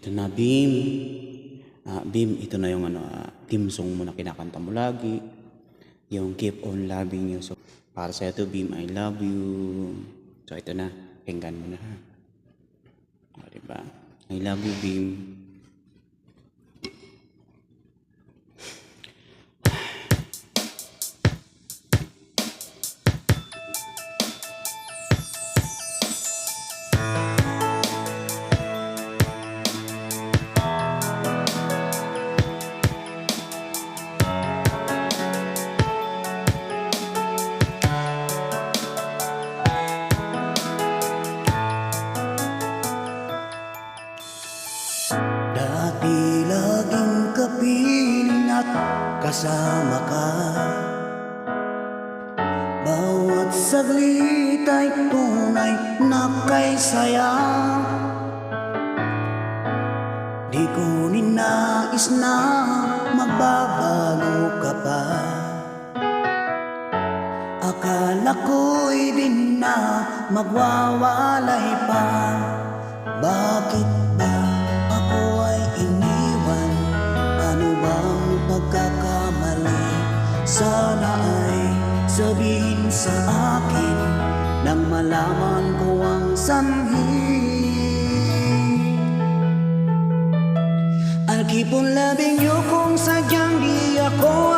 Ito na, Bim. Bim, ito na yung team song mo na kinakanta mo lagi. Yung Keep on Loving You. So, para sa'yo to, Bim, I love you. So, ito na. Pinggan mo na, ha? Diba? I love you, Bim. Dati laging kapiling at kasama ka. Bawat saglit ay tunay na kay saya. Di ko ninais na magbabago ka pa. Akala ko'y di na magwawalay pa. Bakit ba ako ay iniwan? Ano bang pagkakamali? Sana ay sabihin sa akin nang malaman ko ang sanhi. I'll keep on loving you kung sadyang di ako